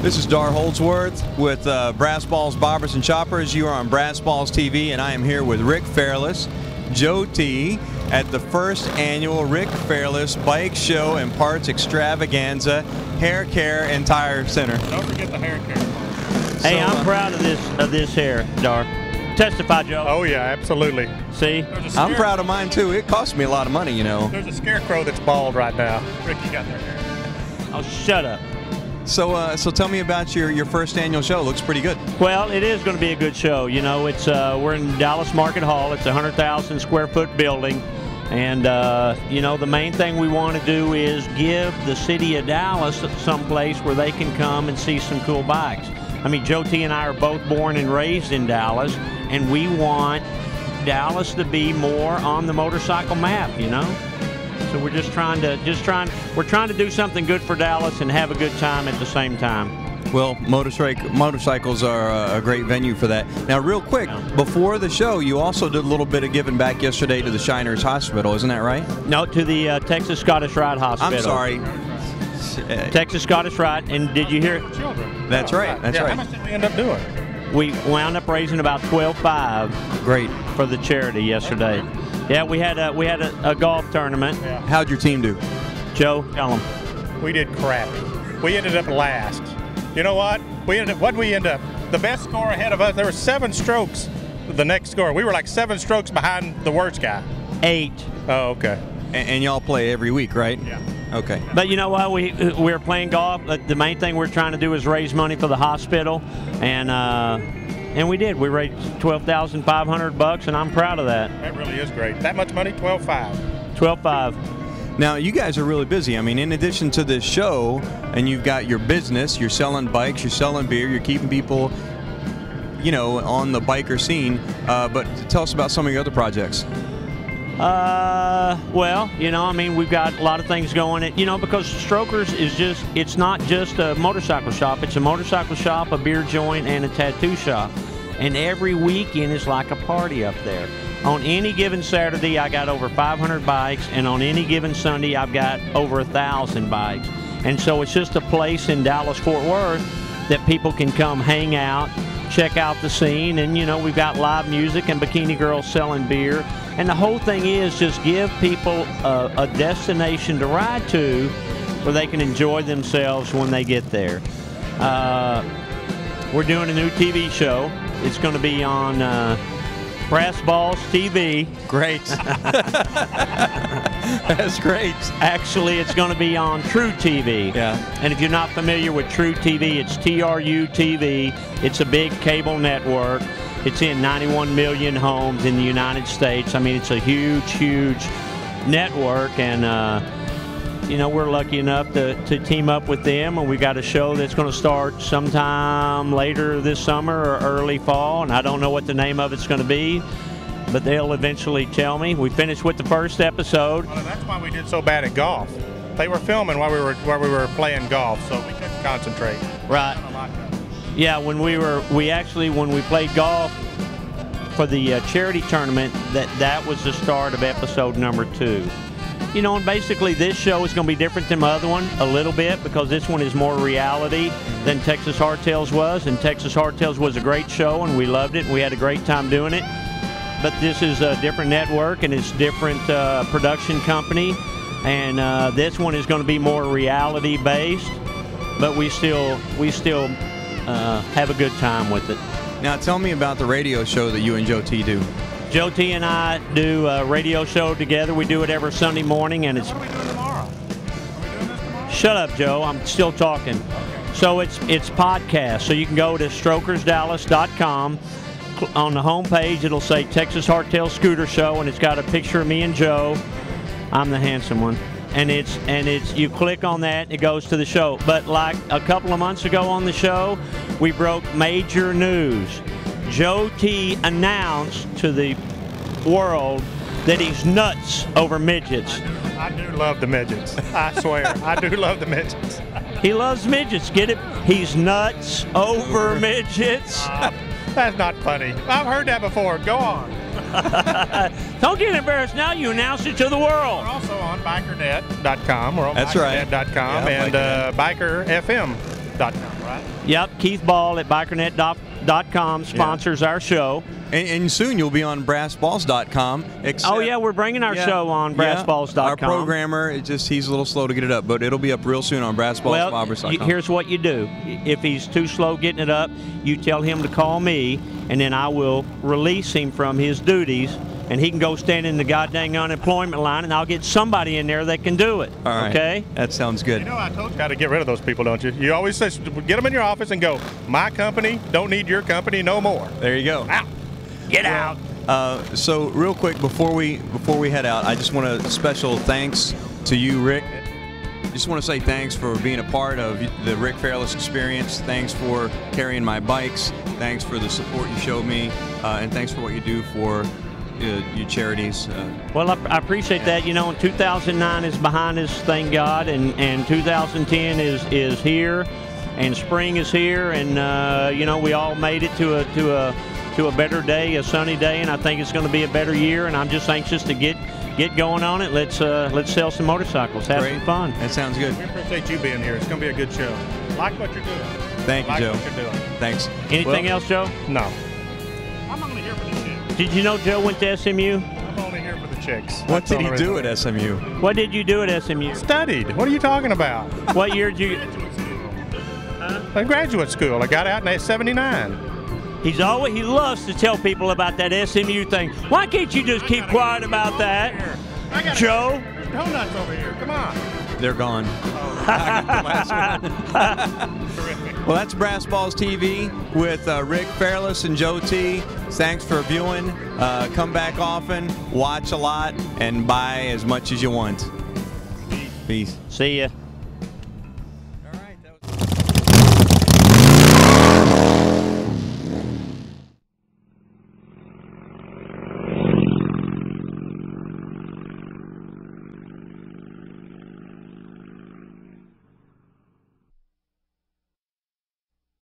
This is Dar Holdsworth with Brass Balls, Bobbers, and Choppers. You are on Brass Balls TV, and I am here with Rick Fairless, Joe T, at the first annual Rick Fairless Bike Show and Parts Extravaganza Hair Care and Tire Center. Don't forget the hair care. Hey, I'm proud of this hair, Dar. Testify, Joe. Oh yeah, absolutely. See? I'm proud of mine too. It cost me a lot of money, you know. There's a scarecrow that's bald right now. Ricky got their hair. Oh, shut up. So tell me about your first annual show. Looks pretty good. Well, it is going to be a good show. You know, it's we're in Dallas Market Hall. It's a 100,000 square foot building, and you know, the main thing we want to do is give the city of Dallas some place where they can come and see some cool bikes. I mean, Joe T and I are both born and raised in Dallas, and we want Dallas to be more on the motorcycle map. You know. So we're we're trying to do something good for Dallas and have a good time at the same time. Well, motorcycles are a great venue for that. Now, real quick, before the show, you also did a little bit of giving back yesterday to the Shiners Hospital, isn't that right? No, to the Texas Scottish Rite Hospital. I'm sorry. Texas Scottish Rite, and did you hear? Children. That's right. That's right. How much did we end up doing? We wound up raising about $12,500. Great. For the charity yesterday. Yeah, we had a golf tournament. Yeah. How'd your team do? Joe, tell them. We did crap. We ended up last. You know what? What'd we end up? The best score ahead of us, there were 7 strokes. The next score, we were like 7 strokes behind the worst guy. 8. Oh, okay. And y'all play every week, right? Yeah. Okay. But you know what? We're playing golf. The main thing we're trying to do is raise money for the hospital, and we did. We raised $12,500, and I'm proud of that. That really is great. That much money? 12.5. 12.5. Now, you guys are really busy. I mean, in addition to this show, and you've got your business, you're selling bikes, you're selling beer, you're keeping people, you know, on the biker scene. But tell us about some of your other projects. Well, you know, I mean, we've got a lot of things going. You know, because Strokers is it's not just a motorcycle shop. It's a motorcycle shop, a beer joint, and a tattoo shop. And every weekend is like a party up there. On any given Saturday, I got over 500 bikes, and on any given Sunday, I've got over 1,000 bikes. And so it's just a place in Dallas-Fort Worth that people can come hang out, check out the scene, and, you know, we've got live music and bikini girls selling beer. And the whole thing is just give people a destination to ride to where they can enjoy themselves when they get there. We're doing a new TV show. It's going to be on Brass Balls TV. Great. That's great. Actually, it's going to be on True TV. Yeah. And if you're not familiar with True TV, it's TRU TV. It's a big cable network. It's in 91 million homes in the United States. I mean, it's a huge, huge network, and you know, we're lucky enough to team up with them, and we got a show that's going to start sometime later this summer or early fall, and I don't know what the name of it's going to be, but they'll eventually tell me. We finished with the first episode. Well, that's why we did so bad at golf. They were filming while we were playing golf, so we couldn't concentrate. Right. Yeah, when we played golf for the charity tournament, that was the start of episode number 2. You know, and basically this show is going to be different than my other one a little bit, because this one is more reality than Texas Hardtails was, and Texas Hardtails was a great show, and we loved it, and we had a great time doing it. But this is a different network, and it's different production company, and this one is going to be more reality based, but we still have a good time with it. Now, tell me about the radio show that you and Joe T do. Joe T and I do a radio show together. We do it every Sunday morning, and it's... What are we doing tomorrow? Are we doing this tomorrow? Shut up, Joe. I'm still talking. Okay. So it's podcast. So you can go to strokersdallas.com. On the home page, it'll say Texas Hardtail Scooter Show, and it's got a picture of me and Joe. I'm the handsome one. And it's you click on that, it goes to the show. But like a couple of months ago on the show, we broke major news. Joe T announced to the world that he's nuts over midgets. I do love the midgets. I swear, I do love the midgets. He loves midgets. Get it? He's nuts over midgets. That's not funny. I've heard that before. Go on. Don't get embarrassed now. You announced it to the world. We're also on bikernet.com. We're on That's bikernet.com right. and Biker FM. BikeRnet.com, right? Yep, Keith Ball at BikeRnet.com sponsors our show. And soon you'll be on BrassBalls.com. Oh yeah, we're bringing our show on BrassBalls.com. Our programmer, he's a little slow to get it up, but it'll be up real soon on BrassBallsBarbers.com. Well, here's what you do. If he's too slow getting it up, you tell him to call me, and then I will release him from his duties, and he can go stand in the goddamn unemployment line, and I'll get somebody in there that can do it. All right. Okay? That sounds good. You know, I told you how to get rid of those people, don't you? You always say, get them in your office and go, my company don't need your company no more. There you go. Out. Get out. So real quick, before we head out, I just want a special thanks to you, Rick. Just want to say thanks for being a part of the Rick Fairless experience. Thanks for carrying my bikes. Thanks for the support you showed me, and thanks for what you do for your charities. Well, I appreciate that. You know, 2009 is behind us, thank God, and 2010 is here, and spring is here, and you know, we all made it to a better day, a sunny day, and I think it's going to be a better year. And I'm just anxious to get going on it. Let's sell some motorcycles, have some fun. That sounds good. We appreciate you being here. It's going to be a good show. Like what you're doing. Thank you, Joe. Like what you're doing. Thanks. Anything else, Joe? No. I'm only here for the chicks. Did you know Joe went to SMU? I'm only here for the chicks. What did he do at SMU? What did you do at SMU? Studied. What are you talking about? What year did you? Graduate school. I got out in '79. He loves to tell people about that SMU thing. Why can't you just keep quiet about that, Joe? There's donuts over here. Come on. They're gone. I got the last one. Terrific. Well, that's Brass Balls TV with Rick Fairless and Joe T. Thanks for viewing. Come back often, watch a lot, and buy as much as you want. Peace. See ya.